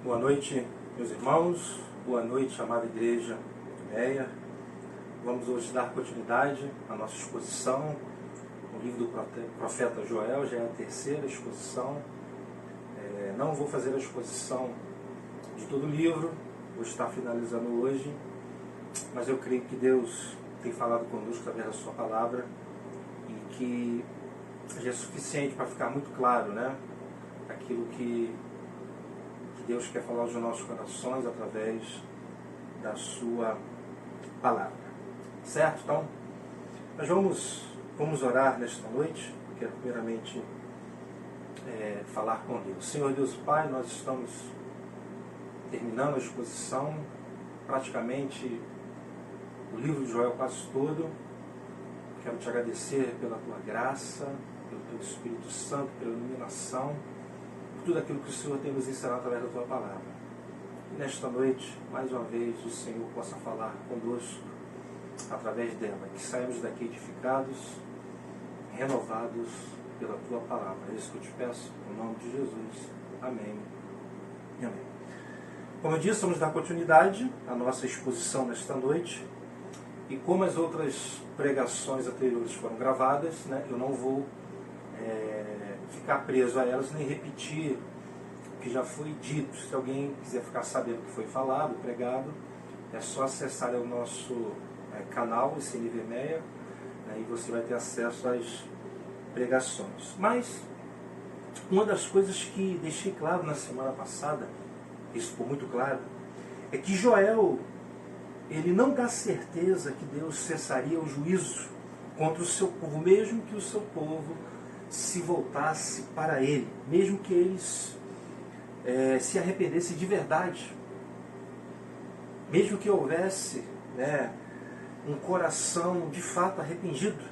Boa noite, meus irmãos. Boa noite, amada igreja de Meia. Vamos hoje dar continuidade à nossa exposição no livro do profeta Joel. Já é a terceira exposição. Não vou fazer a exposição de todo o livro, vou estar finalizando hoje, mas eu creio que Deus tem falado conosco através da sua palavra e que já é suficiente para ficar muito claro, né? Aquilo que Deus quer falar aos nossos corações através da sua palavra. Certo? Então, nós vamos orar nesta noite. Quero primeiramente falar com Deus. Senhor Deus Pai, nós estamos terminando a exposição, praticamente o livro de Joel quase todo. Quero te agradecer pela tua graça, pelo teu Espírito Santo, pela iluminação, por tudo aquilo que o Senhor tem nos ensinado através da tua palavra. E nesta noite, mais uma vez, o Senhor possa falar conosco através dela, que saímos daqui edificados, renovados pela tua palavra. É isso que eu te peço, no nome de Jesus. Amém e amém. Como eu disse, vamos dar continuidade à nossa exposição nesta noite. E como as outras pregações anteriores foram gravadas, né, eu não vou ficar preso a elas, nem repetir o que já foi dito. Se alguém quiser ficar sabendo o que foi falado, pregado, é só acessar o nosso canal, esse NVMeia, né, e você vai ter acesso às pregações. Mas uma das coisas que deixei claro na semana passada, isso ficou muito claro, é que Joel, ele não dá certeza que Deus cessaria o juízo contra o seu povo, mesmo que o seu povo se voltasse para ele, mesmo que eles se arrependessem de verdade, mesmo que houvesse um coração de fato arrependido.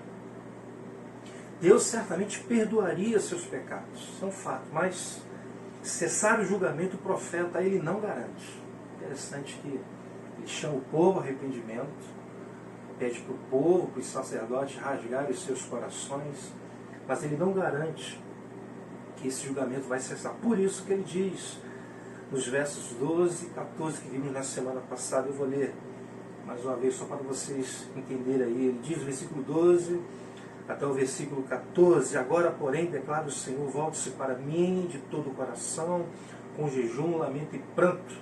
Deus certamente perdoaria seus pecados, isso é um fato, mas cessar o julgamento, o profeta, ele não garante. Interessante que ele chama o povo ao arrependimento, pede para o povo, para os sacerdotes rasgarem os seus corações, mas ele não garante que esse julgamento vai cessar. Por isso que ele diz, nos versos 12 e 14 que vimos na semana passada, eu vou ler mais uma vez só para vocês entenderem aí. Ele diz, versículo 12 até o versículo 14, agora, porém, declara o Senhor, volte-se para mim de todo o coração, com jejum, lamento e pranto.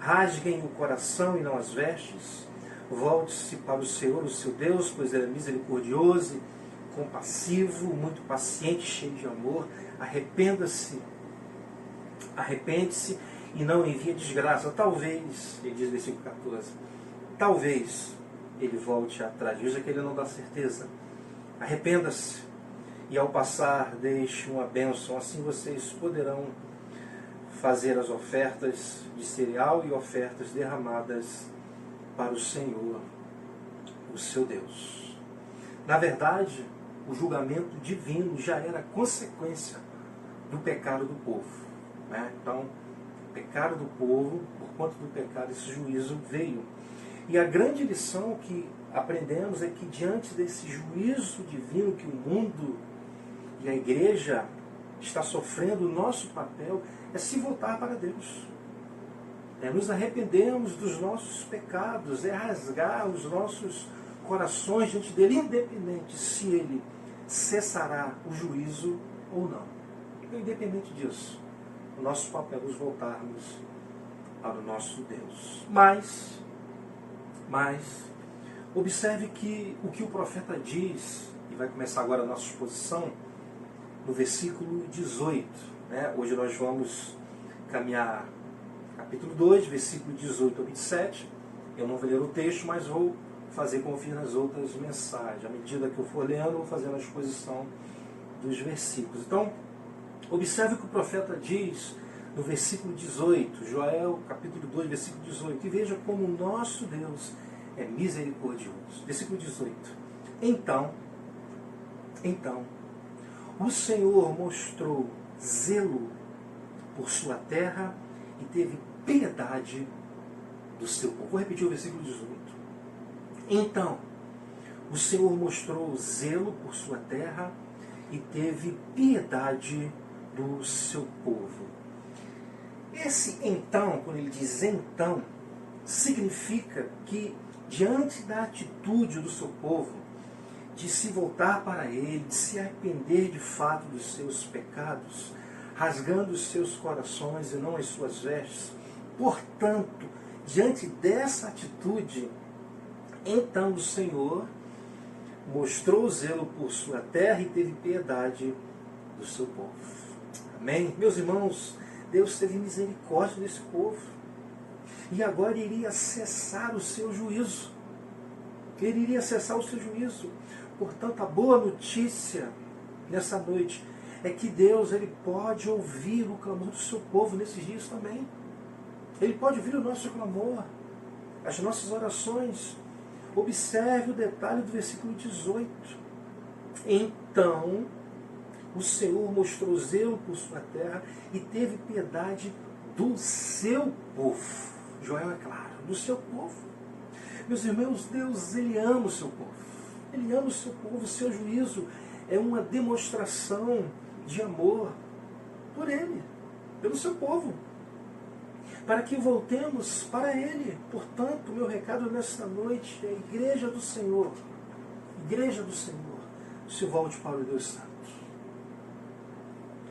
Rasguem o coração e não as vestes. Volte-se para o Senhor, o seu Deus, pois ele é misericordioso, compassivo, muito paciente, cheio de amor. Arrependa-se, arrepende-se e não envie desgraça. Talvez, ele diz no versículo 14, talvez ele volte atrás. Veja que ele não dá certeza. Arrependa-se e ao passar deixe uma bênção. Assim vocês poderão fazer as ofertas de cereal e ofertas derramadas para o Senhor, o seu Deus. Na verdade, o julgamento divino já era consequência do pecado do povo, né? Então, o pecado do povo, por conta do pecado, esse juízo veio. E a grande lição que aprendemos é que diante desse juízo divino que o mundo e a igreja está sofrendo, o nosso papel é se voltar para Deus. Nos arrependemos dos nossos pecados, é rasgar os nossos corações diante dele, independente se ele cessará o juízo ou não. Então, independente disso, o nosso papel é nos voltarmos para o nosso Deus. Mas observe que o que o profeta diz, e vai começar agora a nossa exposição, no versículo 18. Hoje nós vamos caminhar capítulo 2, versículo 18 ao 27. Eu não vou ler o texto, mas vou fazer como fiz nas outras mensagens. À medida que eu for lendo, eu vou fazendo a exposição dos versículos. Então, observe o que o profeta diz no versículo 18, Joel, capítulo 2, versículo 18, e veja como o nosso Deus é misericordioso. Versículo 18. Então, o Senhor mostrou zelo por sua terra e teve piedade do seu povo. Vou repetir o versículo 18. Então, o Senhor mostrou zelo por sua terra e teve piedade do seu povo. Esse então, quando ele diz então, significa que diante da atitude do seu povo, de se voltar para ele, de se arrepender de fato dos seus pecados, rasgando os seus corações e não as suas vestes, portanto, diante dessa atitude, então o Senhor mostrou zelo por sua terra e teve piedade do seu povo. Amém? Meus irmãos, Deus teve misericórdia desse povo. E agora iria cessar o seu juízo. Ele iria cessar o seu juízo. Portanto, a boa notícia nessa noite é que Deus ele pode ouvir o clamor do seu povo nesses dias também. Ele pode ouvir o nosso clamor, as nossas orações. Observe o detalhe do versículo 18. Então, o Senhor mostrou zelo por sua terra e teve piedade do seu povo. Joel é claro, do seu povo. Meus irmãos, Deus, Ele ama o seu povo. Ele ama o seu povo. O seu juízo é uma demonstração de amor por Ele, pelo seu povo. Para que voltemos para Ele. Portanto, meu recado nesta noite é a igreja do Senhor. Igreja do Senhor, se volte para o Deus Santo.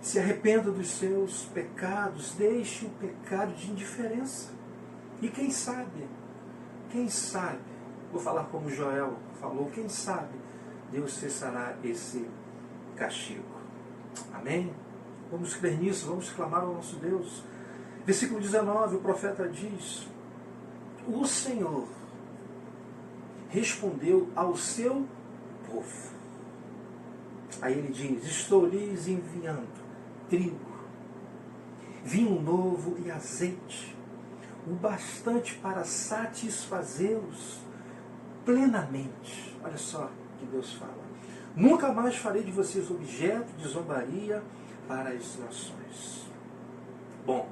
Se arrependa dos seus pecados, deixe o pecado de indiferença. E quem sabe, vou falar como Joel falou, quem sabe Deus cessará esse castigo. Amém? Vamos crer nisso, vamos clamar ao nosso Deus. Versículo 19, o profeta diz: o Senhor respondeu ao seu povo. Aí ele diz: estou lhes enviando trigo, vinho novo e azeite, o bastante para satisfazê-los plenamente. Olha só que Deus fala. Nunca mais farei de vocês objeto de zombaria para as nações. Bom,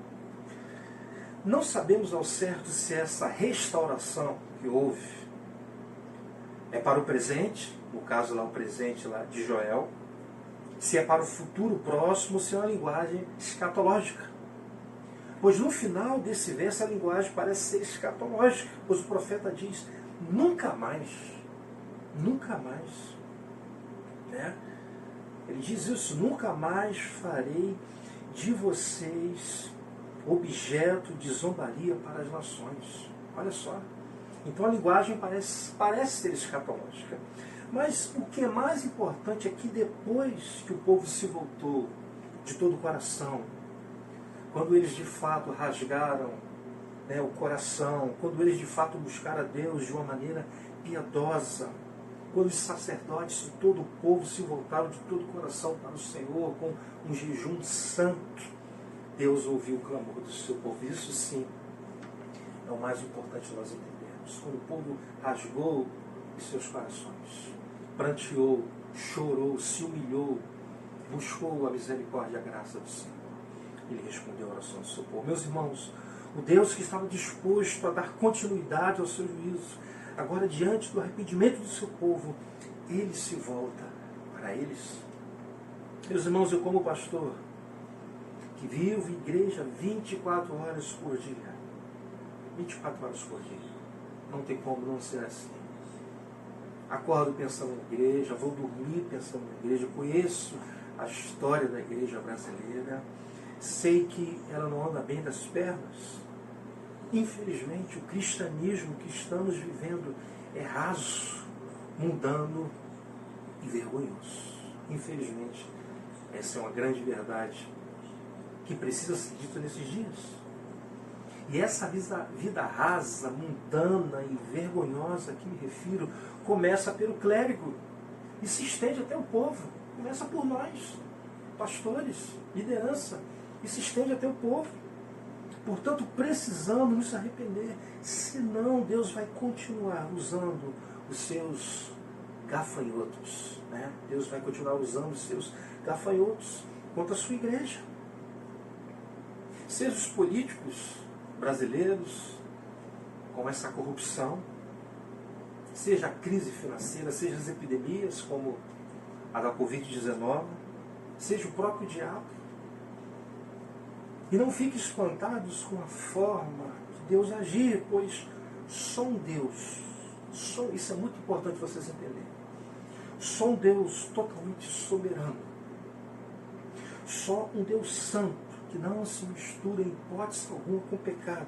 não sabemos ao certo se essa restauração que houve é para o presente, no caso lá o presente lá de Joel, se é para o futuro próximo, se é uma linguagem escatológica. Pois no final desse verso a linguagem parece ser escatológica, pois o profeta diz: nunca mais, nunca mais. Né? Ele diz isso: nunca mais farei de vocês objeto de zombaria para as nações. Olha só. Então a linguagem parece ser escatológica. Mas o que é mais importante é que depois que o povo se voltou de todo o coração, quando eles de fato rasgaram o coração, quando eles de fato buscaram a Deus de uma maneira piedosa, quando os sacerdotes e todo o povo se voltaram de todo o coração para o Senhor com um jejum santo, Deus ouviu o clamor do seu povo. Isso sim é o mais importante nós entendermos. Quando o povo rasgou os seus corações, pranteou, chorou, se humilhou, buscou a misericórdia e a graça do Senhor, Ele respondeu a oração do seu povo. Meus irmãos, o Deus que estava disposto a dar continuidade ao seu juízo, agora diante do arrependimento do seu povo, Ele se volta para eles. Meus irmãos, eu como pastor, que vivo em igreja 24 horas por dia, 24 horas por dia, não tem como não ser assim. Acordo pensando na igreja, vou dormir pensando na igreja, conheço a história da igreja brasileira, sei que ela não anda bem das pernas. Infelizmente, o cristianismo que estamos vivendo é raso, mundano e vergonhoso. Infelizmente, essa é uma grande verdade que precisa ser dita nesses dias. E essa vida rasa, mundana e vergonhosa a que me refiro, começa pelo clérigo e se estende até o povo. Começa por nós, pastores, liderança, e se estende até o povo. Portanto, precisamos nos arrepender, senão Deus vai continuar usando os seus gafanhotos. Né? Deus vai continuar usando os seus gafanhotos contra a sua igreja. Seja os políticos brasileiros com essa corrupção, seja a crise financeira, seja as epidemias como a da Covid-19, seja o próprio diabo. E não fiquem espantados com a forma de Deus agir, pois só um Deus, isso é muito importante vocês entenderem, só um Deus totalmente soberano, só um Deus santo, que não se mistura em hipótese alguma com o pecado,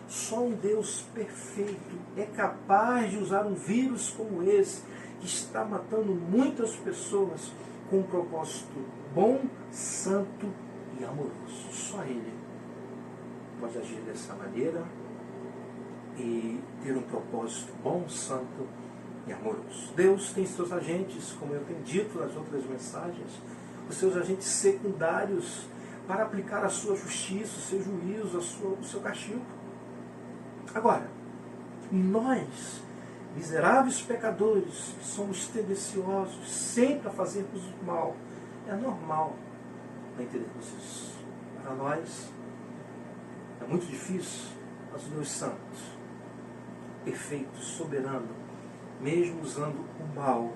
só um Deus perfeito é capaz de usar um vírus como esse, que está matando muitas pessoas, com um propósito bom, santo e amoroso. Só Ele pode agir dessa maneira e ter um propósito bom, santo e amoroso. Deus tem seus agentes, como eu tenho dito nas outras mensagens, os seus agentes secundários para aplicar a sua justiça, o seu juízo, o seu castigo. Agora, nós, miseráveis pecadores, que somos tendenciosos sempre a fazermos o mal, é normal não entendermos isso. Para nós, é muito difícil, mas o Deus Santo, perfeito, soberano, mesmo usando o mal,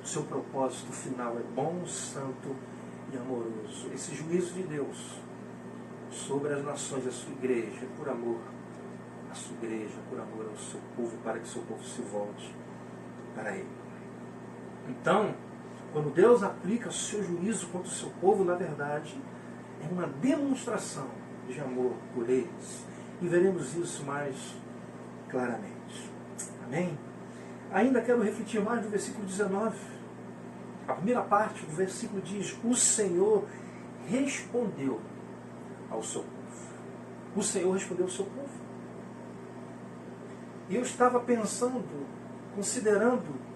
o seu propósito final é bom, santo e amoroso. Esse juízo de Deus sobre as nações, a sua igreja, é por amor à sua igreja, por amor ao seu povo, para que o seu povo se volte para Ele. Então, quando Deus aplica o seu juízo contra o seu povo, na verdade, é uma demonstração de amor por eles. E veremos isso mais claramente. Amém? Ainda quero refletir mais no versículo 19. A primeira parte do versículo diz: o Senhor respondeu ao seu povo. O Senhor respondeu ao seu povo. E eu estava pensando, considerando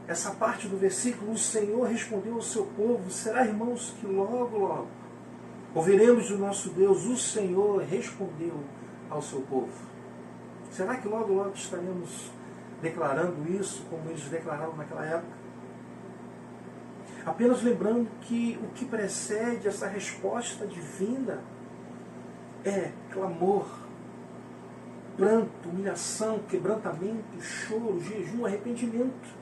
essa parte do versículo, o Senhor respondeu ao seu povo. Será, irmãos, que logo, logo ouviremos do nosso Deus, o Senhor respondeu ao seu povo? Será que logo, logo estaremos declarando isso, como eles declararam naquela época? Apenas lembrando que o que precede essa resposta divina é clamor, pranto, humilhação, quebrantamento, choro, jejum, arrependimento.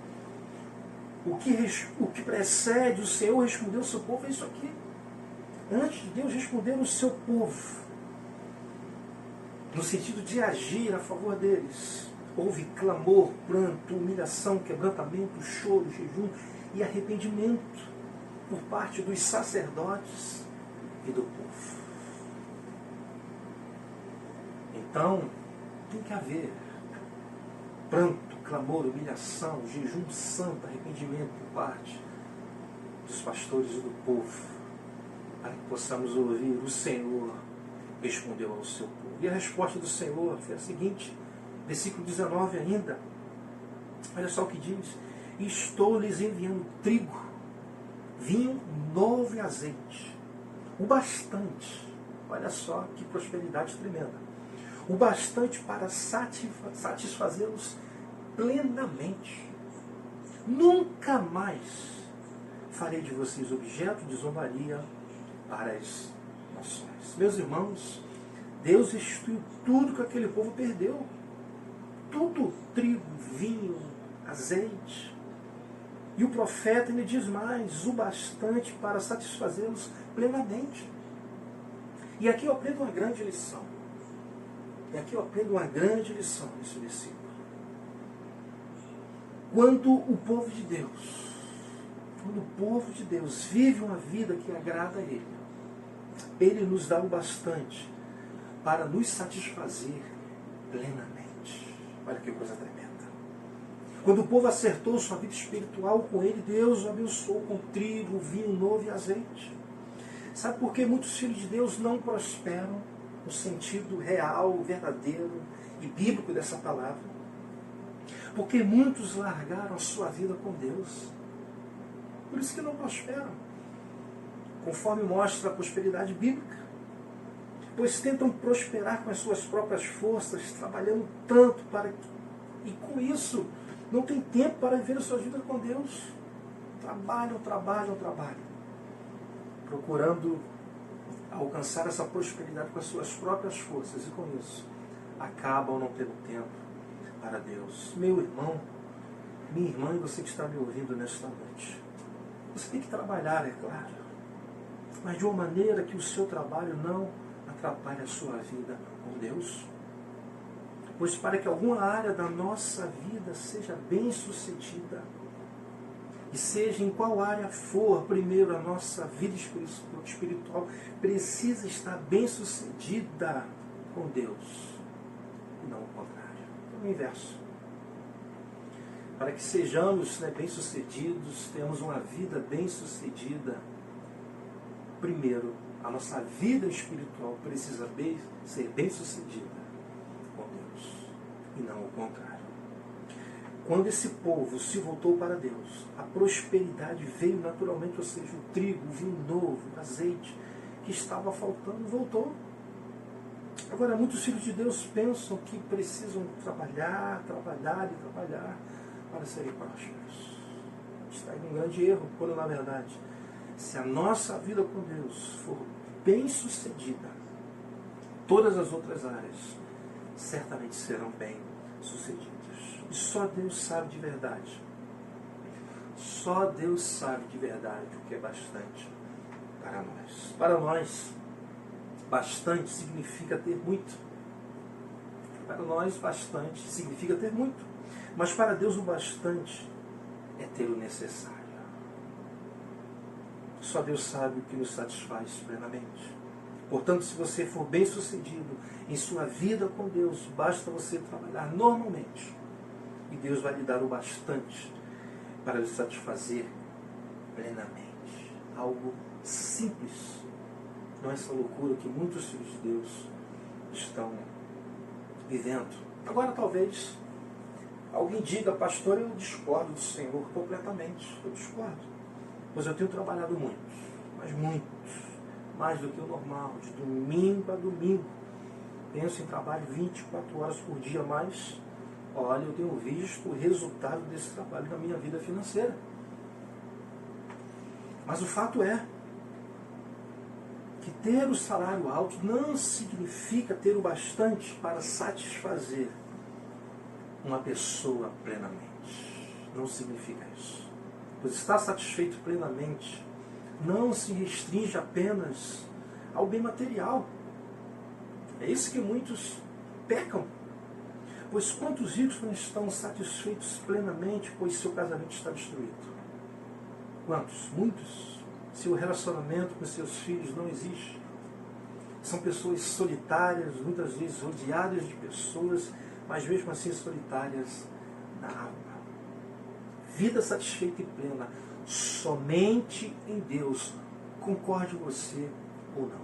O que precede o Senhor responder ao seu povo é isso aqui. Antes de Deus responder ao seu povo, no sentido de agir a favor deles, houve clamor, pranto, humilhação, quebrantamento, choro, jejum e arrependimento por parte dos sacerdotes e do povo. Então, tem que haver pranto, clamor, humilhação, jejum santo, arrependimento por parte dos pastores e do povo, para que possamos ouvir: o Senhor respondeu ao seu povo. E a resposta do Senhor foi a seguinte, versículo 19 ainda. Olha só o que diz: estou lhes enviando trigo, vinho novo e azeite, o bastante. Olha só que prosperidade tremenda. O bastante para satisfazê-los plenamente. Nunca mais farei de vocês objeto de zombaria para as nações. Meus irmãos, Deus restituiu tudo que aquele povo perdeu. Tudo: trigo, vinho, azeite. E o profeta me diz mais: o bastante para satisfazê-los plenamente. E aqui eu aprendo uma grande lição. Nesse versículo. Quando o povo de Deus vive uma vida que agrada a Ele, Ele nos dá o bastante para nos satisfazer plenamente. Olha que coisa tremenda. Quando o povo acertou sua vida espiritual com Ele, Deus o abençoou com trigo, vinho novo e azeite. Sabe por que muitos filhos de Deus não prosperam no sentido real, verdadeiro e bíblico dessa palavra? Porque muitos largaram a sua vida com Deus. Por isso que não prosperam, conforme mostra a prosperidade bíblica. Pois tentam prosperar com as suas próprias forças, trabalhando tanto para que... E com isso, não tem tempo para viver a sua vida com Deus. Trabalham, procurando alcançar essa prosperidade com as suas próprias forças. E com isso, acabam não tendo tempo para Deus. Meu irmão, minha irmã e você que está me ouvindo nesta noite, você tem que trabalhar, é claro. mas de uma maneira que o seu trabalho não atrapalhe a sua vida com Deus. Pois para que alguma área da nossa vida seja bem sucedida, e seja em qual área for, primeiro a nossa vida espiritual precisa estar bem sucedida com Deus, e não o contrário. É o inverso. Para que sejamos bem sucedidos, tenhamos uma vida bem sucedida, primeiro a nossa vida espiritual precisa ser bem sucedida com Deus, e não o contrário. Quando esse povo se voltou para Deus, a prosperidade veio naturalmente, ou seja, o trigo, o vinho novo, o azeite que estava faltando, voltou. Agora, muitos filhos de Deus pensam que precisam trabalhar para serem prósperos. Está em um grande erro, quando na verdade, se a nossa vida com Deus for bem sucedida, todas as outras áreas certamente serão bem sucedidas. E só Deus sabe de verdade. Só Deus sabe de verdade o que é bastante para nós. Para nós, bastante significa ter muito. Para nós, bastante significa ter muito. Mas para Deus, o bastante é ter o necessário. Só Deus sabe o que nos satisfaz plenamente. Portanto, se você for bem sucedido em sua vida com Deus, basta você trabalhar normalmente. E Deus vai lhe dar o bastante para lhe satisfazer plenamente. Algo simples. Não é essa loucura que muitos filhos de Deus estão vivendo. Agora, talvez, alguém diga, pastor, eu discordo do Senhor completamente. Eu discordo. Pois eu tenho trabalhado muito, mas muito, mais do que o normal, de domingo a domingo. Penso em trabalho 24 horas por dia, mas, olha, eu tenho visto o resultado desse trabalho na minha vida financeira. Mas o fato é que ter o salário alto não significa ter o bastante para satisfazer uma pessoa plenamente. Não significa isso. Pois estar satisfeito plenamente não se restringe apenas ao bem material. É isso que muitos pecam. Pois quantos ricos não estão satisfeitos plenamente, pois seu casamento está destruído? Quantos? Muitos. Seu relacionamento com seus filhos não existe. São pessoas solitárias, muitas vezes rodeadas de pessoas, mas mesmo assim solitárias na alma. Vida satisfeita e plena, somente em Deus. Concorde você ou não.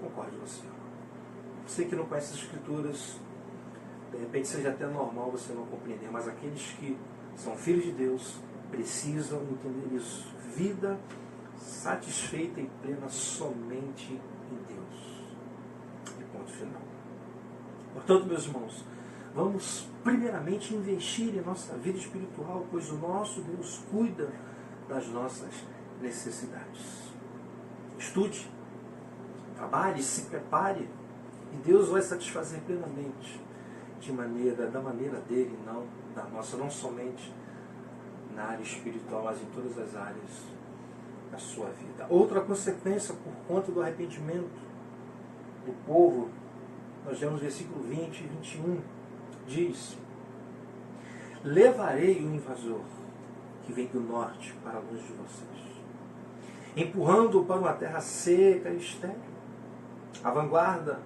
Concorde você ou não. Você que não conhece as Escrituras, de repente seja até normal você não compreender, mas aqueles que são filhos de Deus precisam entender isso. Vida satisfeita e plena somente em Deus. E ponto final. Portanto, meus irmãos, vamos primeiramente investir em nossa vida espiritual, pois o nosso Deus cuida das nossas necessidades. Estude, trabalhe, se prepare, e Deus vai satisfazer plenamente da maneira dele, não da nossa, não somente na área espiritual, mas em todas as áreas da sua vida. Outra consequência por conta do arrependimento do povo, nós vemos versículo 20 e 21, diz: levarei o invasor que vem do norte para longe de vocês, empurrando-o para uma terra seca e estéril, a vanguarda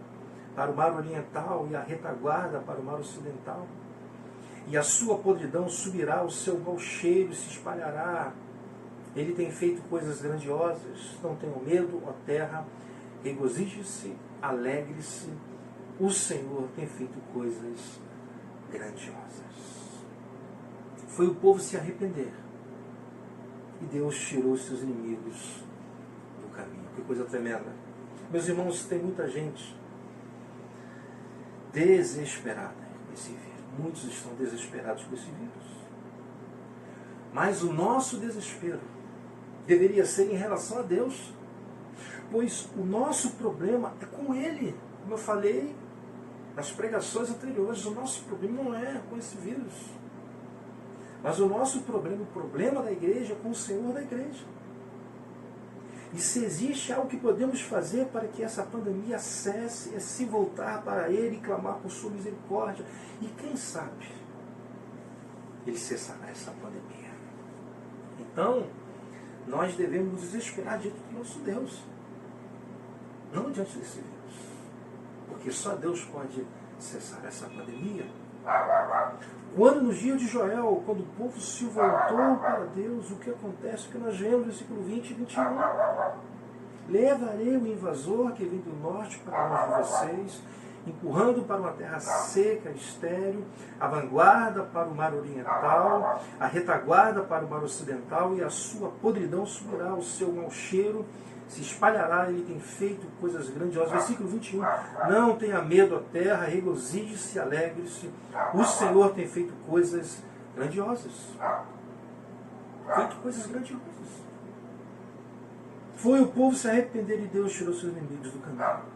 para o mar oriental e a retaguarda para o mar ocidental. E a sua podridão subirá, o seu mau cheiro se espalhará. Ele tem feito coisas grandiosas. Não tenham medo, ó terra, regozije-se, alegre-se. O Senhor tem feito coisas grandiosas. Foi o povo se arrepender. E Deus tirou os seus inimigos do caminho. Que coisa tremenda. Meus irmãos, tem muita gente desesperada com esse vírus. Muitos estão desesperados com esse vírus. Mas o nosso desespero deveria ser em relação a Deus. Pois o nosso problema é com Ele. Como eu falei nas pregações anteriores, o nosso problema não é com esse vírus. Mas o nosso problema, o problema da igreja é com o Senhor da igreja. E se existe algo que podemos fazer para que essa pandemia cesse, é se voltar para Ele e clamar por sua misericórdia. E quem sabe Ele cessará essa pandemia. Então, nós devemos nos desesperar diante do nosso Deus. Não diante desse vírus. Porque só Deus pode cessar essa pandemia. Quando nos dias de Joel, quando o povo se voltou para Deus, o que acontece? O que nós vemos no versículo 20 e 21. Levarei o invasor que vem do norte para longe de vocês, empurrando para uma terra seca, estéril, a vanguarda para o mar oriental, a retaguarda para o mar ocidental, e a sua podridão subirá, o seu mau cheiro se espalhará, ele tem feito coisas grandiosas. Versículo 21. Não tenha medo a terra, regozije-se, alegre-se. O Senhor tem feito coisas grandiosas. Feito coisas grandiosas. Foi o povo se arrepender e Deus tirou seus inimigos do caminho.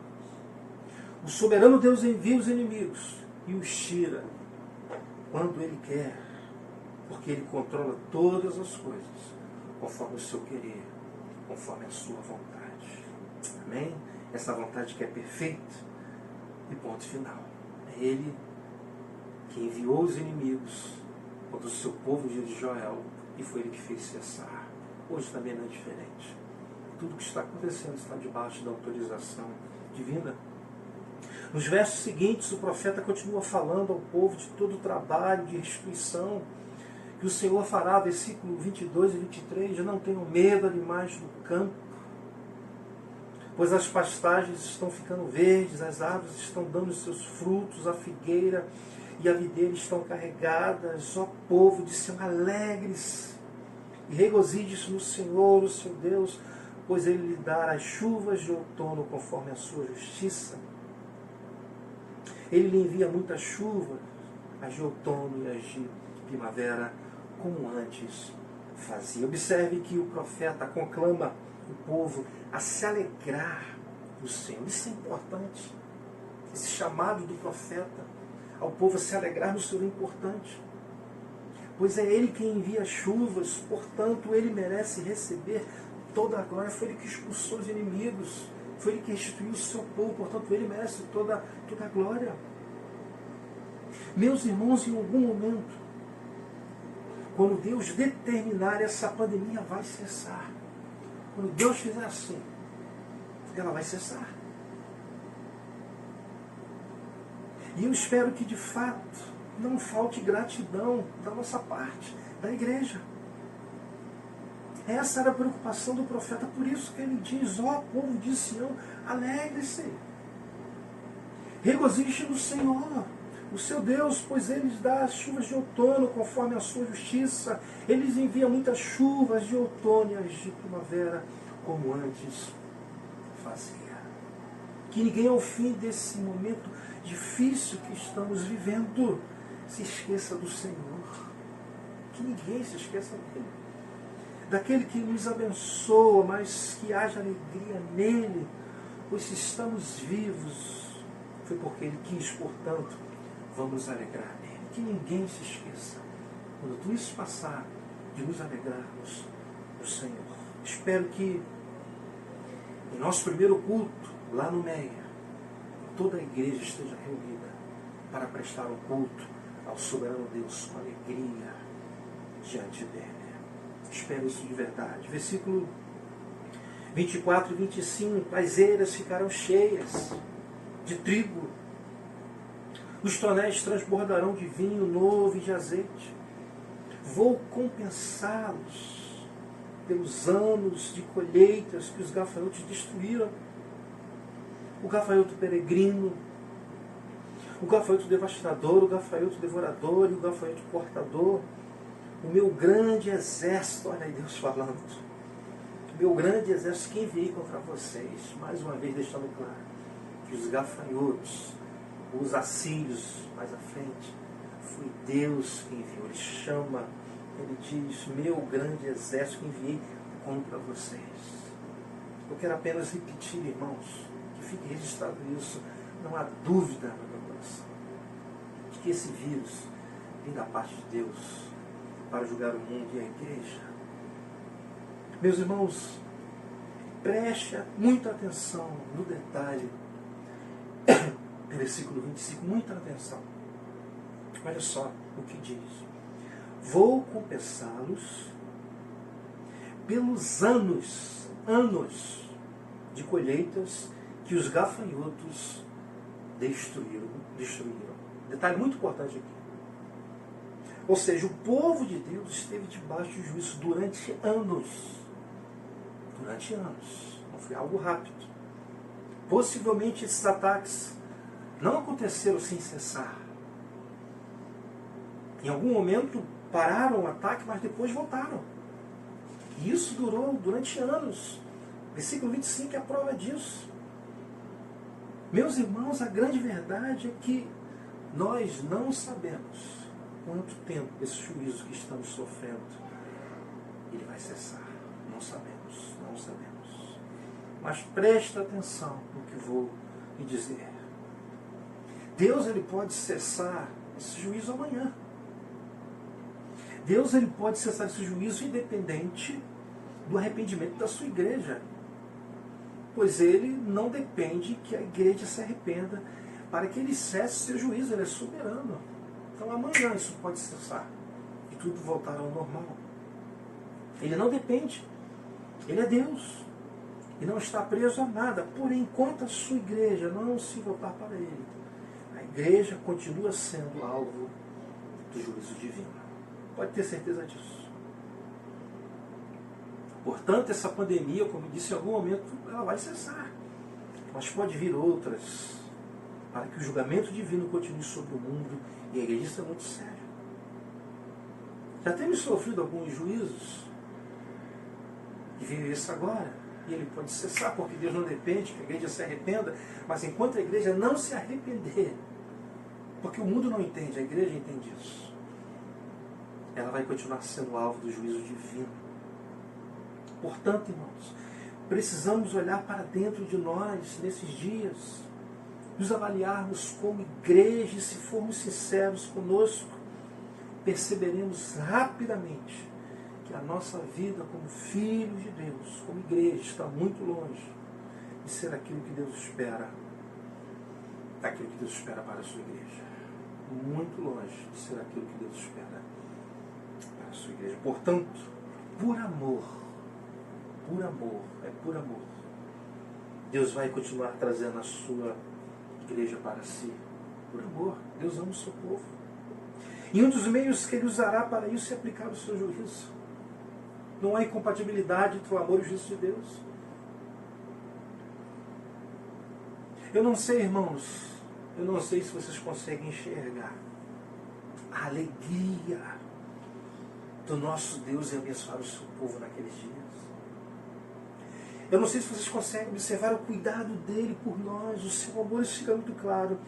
O soberano Deus envia os inimigos e os tira quando Ele quer, porque Ele controla todas as coisas conforme o seu querer, conforme a sua vontade. Amém? Essa vontade que é perfeita e ponto final. É Ele que enviou os inimigos contra o seu povo no dia de Joel, e foi Ele que fez cessar. Hoje também não é diferente. Tudo que está acontecendo está debaixo da autorização divina. Nos versos seguintes, o profeta continua falando ao povo de todo o trabalho de restituição que o Senhor fará, versículo 22 e 23, não tenham medo, animais do campo, pois as pastagens estão ficando verdes, as árvores estão dando os seus frutos, a figueira e a videira estão carregadas, ó povo de Sião, alegres, e regozije-se no Senhor, o seu Deus, pois Ele lhe dará as chuvas de outono conforme a sua justiça. Ele lhe envia muitas chuvas, as de outono e as de primavera, como antes fazia. Observe que o profeta conclama o povo a se alegrar no Senhor. Isso é importante. Esse chamado do profeta ao povo a se alegrar no Senhor é importante. Pois é Ele quem envia chuvas, portanto Ele merece receber toda a glória. Foi Ele que expulsou os inimigos, foi Ele que restituiu o seu povo, portanto Ele merece toda a glória. Meus irmãos, em algum momento, quando Deus determinar, essa pandemia vai cessar. Quando Deus fizer assim, ela vai cessar. E eu espero que de fato não falte gratidão da nossa parte, da igreja. Essa era a preocupação do profeta, por isso que ele diz, ó povo de Sião, alegre-se, regozije no Senhor, o seu Deus, pois Ele lhes dá as chuvas de outono conforme a sua justiça. Ele lhes envia muitas chuvas de outono e as de primavera, como antes fazia. Que ninguém ao fim desse momento difícil que estamos vivendo se esqueça do Senhor. Que ninguém se esqueça dele. Daquele que nos abençoa, mas que haja alegria nele, pois se estamos vivos, foi porque Ele quis, portanto, vamos nos alegrar nele. Que ninguém se esqueça, quando tudo isso passar, de nos alegrarmos no Senhor. Espero que em nosso primeiro culto, lá no Meia, toda a igreja esteja reunida para prestar um culto ao soberano Deus com alegria diante dele. Espero isso de verdade. Versículo 24 e 25. As eiras ficarão cheias de trigo, os tonéis transbordarão de vinho novo e de azeite. Vou compensá-los pelos anos de colheitas que os gafanhotos destruíram. O gafanhoto peregrino, o gafanhoto devastador, o gafanhoto devorador e o gafanhoto cortador. O meu grande exército, olha aí Deus falando, o meu grande exército que enviei contra vocês, mais uma vez deixando claro, que os gafanhotos, os assírios, mais à frente, foi Deus que enviou. Ele chama, ele diz, meu grande exército que enviei contra vocês. Eu quero apenas repetir, irmãos, que fique registrado isso, não há dúvida no meu coração, de que esse vírus vem da parte de Deus para julgar o mundo e a igreja. Meus irmãos, Preste muita atenção no detalhe. Versículo 25, muita atenção. Olha só o que diz. Vou compensá-los pelos anos de colheitas que os gafanhotos destruíram. Detalhe muito importante aqui. Ou seja, o povo de Deus esteve debaixo de juízo durante anos. Durante anos. Não foi algo rápido. Possivelmente esses ataques não aconteceram sem cessar. Em algum momento pararam o ataque, mas depois voltaram. E isso durou durante anos. Versículo 25 é a prova disso. Meus irmãos, a grande verdade é que nós não sabemos quanto tempo esse juízo que estamos sofrendo ele vai cessar. Não sabemos, não sabemos. Mas presta atenção no que vou lhe dizer. Deus ele pode cessar esse juízo amanhã. Deus ele pode cessar esse juízo independente do arrependimento da sua igreja. Pois ele não depende que a igreja se arrependa para que ele cesse seu juízo, ele é soberano. Então amanhã isso pode cessar e tudo voltar ao normal. Ele não depende, ele é Deus e não está preso a nada. Porém, enquanto a sua igreja não se voltar para ele, a igreja continua sendo alvo do juízo divino. Pode ter certeza disso. Portanto, essa pandemia, como disse em algum momento, ela vai cessar. Mas pode vir outras, para que o julgamento divino continue sobre o mundo, e a igreja está muito séria. Já temos sofrido alguns juízos, e veio esse agora, e ele pode cessar, porque Deus não depende que a igreja se arrependa, mas enquanto a igreja não se arrepender, porque o mundo não entende, a igreja entende isso, ela vai continuar sendo alvo do juízo divino. Portanto, irmãos, precisamos olhar para dentro de nós nesses dias, nos avaliarmos como igreja, e se formos sinceros conosco, perceberemos rapidamente que a nossa vida como filhos de Deus, como igreja, está muito longe de ser aquilo que Deus espera, daquilo que Deus espera para a sua igreja. Muito longe de ser aquilo que Deus espera para a sua igreja. Portanto, por amor, Deus vai continuar trazendo a sua igreja para si. Por amor, Deus ama o seu povo. E um dos meios que Ele usará para isso é aplicar o seu juízo. Não há incompatibilidade entre o amor e o juízo de Deus. Eu não sei, irmãos, eu não sei se vocês conseguem enxergar a alegria do nosso Deus em abençoar o seu povo naqueles dias. Eu não sei se vocês conseguem observar o cuidado dele por nós, o seu amor, isso fica muito claro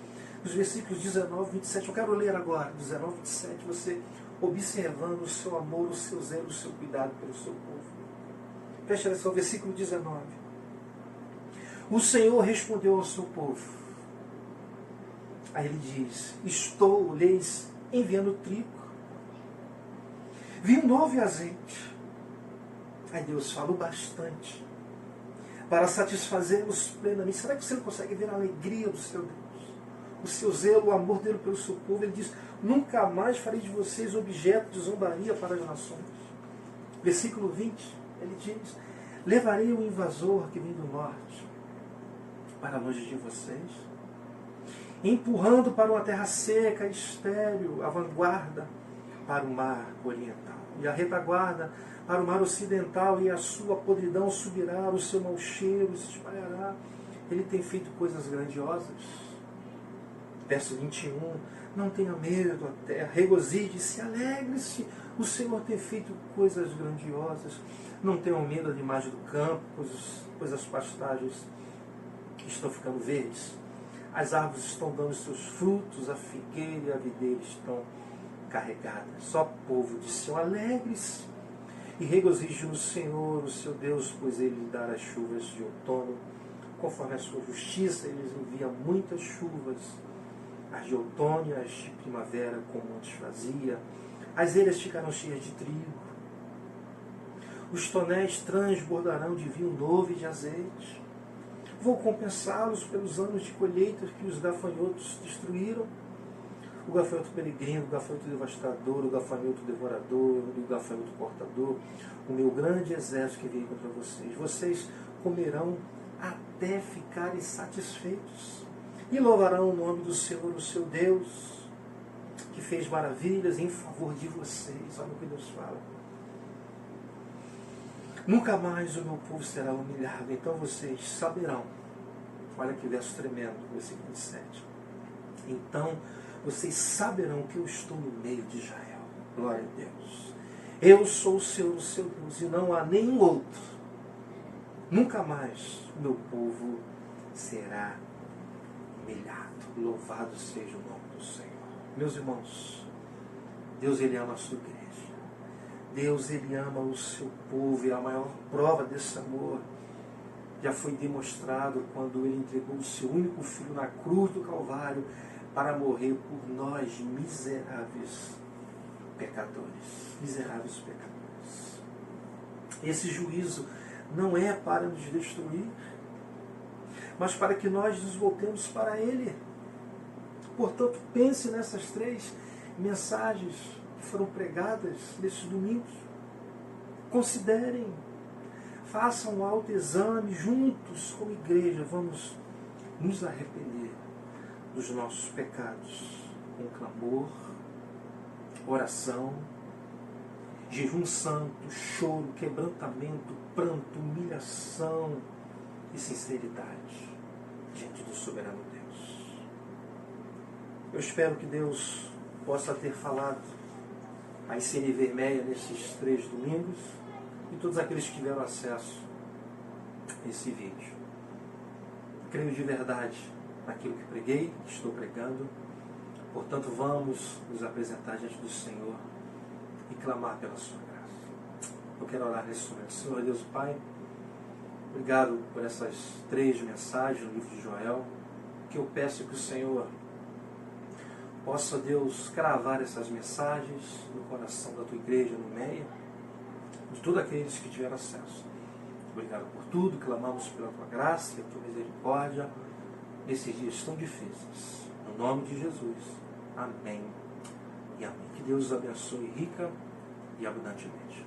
nos versículos 19 e 27. Eu quero ler agora, 19 e 27, você observando o seu amor, o seu zelo, o seu cuidado pelo seu povo. Preste atenção, versículo 19. O Senhor respondeu ao seu povo. Aí ele diz, estou lhes enviando trigo, vinho novo e azeite. Aí Deus falou bastante, para satisfazê-los plenamente. Será que você não consegue ver a alegria do seu Deus? O seu zelo, o amor dele pelo seu povo. Ele diz, nunca mais farei de vocês objeto de zombaria para as nações. Versículo 20, ele diz, levarei o invasor que vem do norte para longe de vocês, empurrando para uma terra seca e estéril, a vanguarda para o mar oriental, e a retaguarda para o mar ocidental, e a sua podridão subirá, o seu mau cheiro se espalhará. Ele tem feito coisas grandiosas. Verso 21, não tenha medo a terra, regozije-se, alegre-se, o Senhor tem feito coisas grandiosas. Não tenham medo da imagem do campo, pois as pastagens estão ficando verdes, as árvores estão dando seus frutos, a figueira e a videira estão carregadas. Só povo de Sião, alegre-se e regozije no Senhor, o seu Deus, pois Ele lhe dará as chuvas de outono, conforme a sua justiça. Ele envia muitas chuvas, as de outono e as de primavera, como antes fazia. As eiras ficarão cheias de trigo. Os tonéis transbordarão de vinho novo e de azeite. Vou compensá-los pelos anos de colheita que os gafanhotos destruíram. O gafanhoto peregrino, o gafanhoto devastador, o gafanhoto devorador, o gafanhoto cortador, o meu grande exército que veio contra vocês. Vocês comerão até ficarem satisfeitos e louvarão o nome do Senhor, o seu Deus, que fez maravilhas em favor de vocês. Olha o que Deus fala. Nunca mais o meu povo será humilhado. Então vocês saberão. Olha que verso tremendo, versículo 7. Então vocês saberão que eu estou no meio de Israel. Glória a Deus. Eu sou o Senhor, o seu Deus, e não há nenhum outro. Nunca mais o meu povo será humilhado. Louvado seja o nome do Senhor. Meus irmãos, Deus, Ele ama a sua igreja. Deus, Ele ama o seu povo, e a maior prova desse amor já foi demonstrado quando Ele entregou o seu único Filho na cruz do Calvário para morrer por nós, miseráveis pecadores. Miseráveis pecadores. Esse juízo não é para nos destruir, mas para que nós nos voltemos para Ele. Portanto, pense nessas 3 mensagens que foram pregadas nesses domingos. Considerem, façam um autoexame juntos como igreja. Vamos nos arrepender dos nossos pecados com clamor, oração, jejum santo, choro, quebrantamento, pranto, humilhação e sinceridade diante do soberano Deus. Eu espero que Deus possa ter falado a ICN Vermelha nesses 3 domingos e todos aqueles que tiveram acesso a esse vídeo. Creio de verdade naquilo que preguei, que estou pregando. Portanto, vamos nos apresentar diante do Senhor e clamar pela sua graça. Eu quero orar nesse momento. Senhor Deus Pai, obrigado por essas 3 mensagens no livro de Joel, que eu peço que o Senhor possa, Deus, cravar essas mensagens no coração da tua igreja, no meio, de todos aqueles que tiveram acesso. Obrigado por tudo, clamamos pela tua graça e a tua misericórdia nesses dias tão difíceis. No nome de Jesus. Amém e amém. Que Deus os abençoe rica e abundantemente.